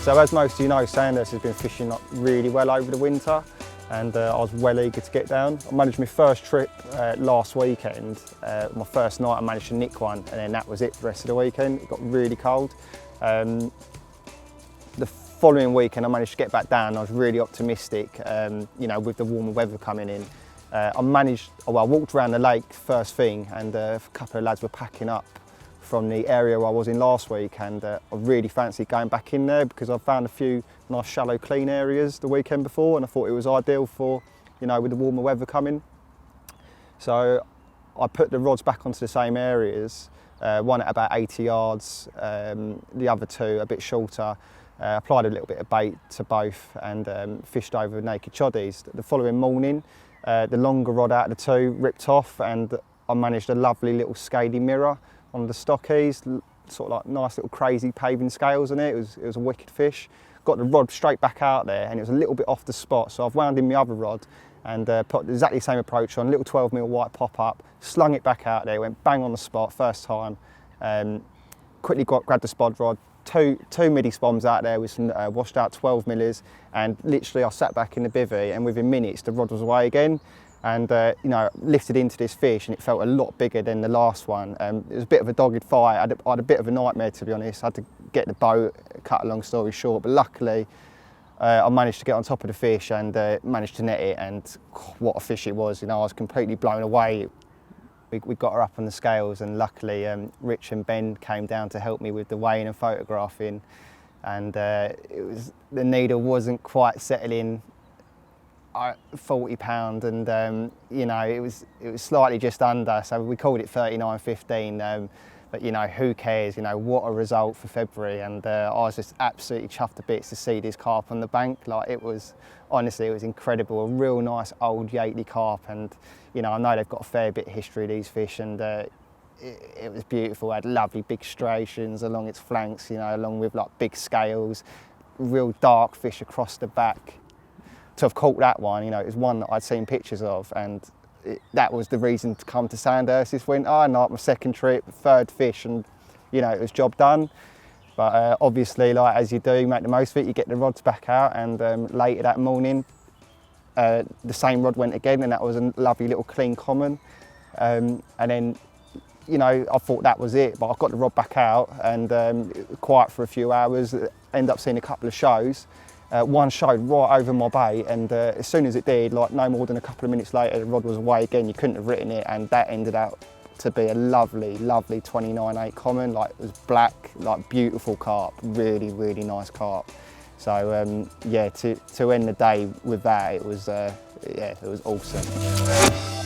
So as most of you know, Sandhurst has been fishing really well over the winter, and I was well eager to get down. I managed my first trip last weekend. My first night I managed to nick one, and then that was it for the rest of the weekend. It got really cold. The following weekend I managed to get back down. I was really optimistic, you know, with the warmer weather coming in. I walked around the lake first thing, and a couple of lads were packing up from the area I was in last week, and I really fancied going back in there because I found a few nice shallow clean areas the weekend before, and I thought it was ideal for, you know, with the warmer weather coming. So I put the rods back onto the same areas, one at about 80 yards, the other two a bit shorter. Applied a little bit of bait to both, and fished over naked choddies. The following morning, the longer rod out of the two ripped off, and I managed a lovely little scaly mirror on the stockies, sort of like nice little crazy paving scales on it. It was a wicked fish. Got the rod straight back out there, and it was a little bit off the spot, so I've wound in my other rod and put exactly the same approach on, little 12mm white pop up, slung it back out there, went bang on the spot first time. Quickly grabbed the spod rod, two midi spoms out there with some washed out 12mm, and literally I sat back in the bivvy, and within minutes the rod was away again. And you know, lifted into this fish, and it felt a lot bigger than the last one. It was a bit of a dogged fight. I had a bit of a nightmare, to be honest. I had to get the boat, cut a long story short, but luckily I managed to get on top of the fish and managed to net it, and what a fish it was. You know, I was completely blown away. We got her up on the scales, and luckily Rich and Ben came down to help me with the weighing and photographing, and the needle wasn't quite settling 40 pound, and you know, it was slightly just under, so we called it 39.15, but you know, who cares? You know, what a result for February, and I was just absolutely chuffed to bits to see this carp on the bank. Like, it was, honestly, it was incredible. A real nice old Yateley carp, and you know, I know they've got a fair bit of history, these fish, and it was beautiful. It had lovely big striations along its flanks, you know, along with like big scales, real dark fish across the back. To have caught that one, you know, it was one that I'd seen pictures of, and that was the reason to come to Sandhurst this winter. And like my second trip, third fish, and you know, it was job done. But obviously, like as you do, you make the most of it. You get the rods back out, and later that morning, the same rod went again, and that was a lovely little clean common. And then, you know, I thought that was it, but I got the rod back out, and it was quiet for a few hours. Ended up seeing a couple of shows. One showed right over my bait, and as soon as it did, like no more than a couple of minutes later, the rod was away again. You couldn't have written it, and that ended up to be a lovely, lovely 29.8 common. Like, it was black, like beautiful carp, really, really nice carp. So yeah, to end the day with that, it was yeah, it was awesome.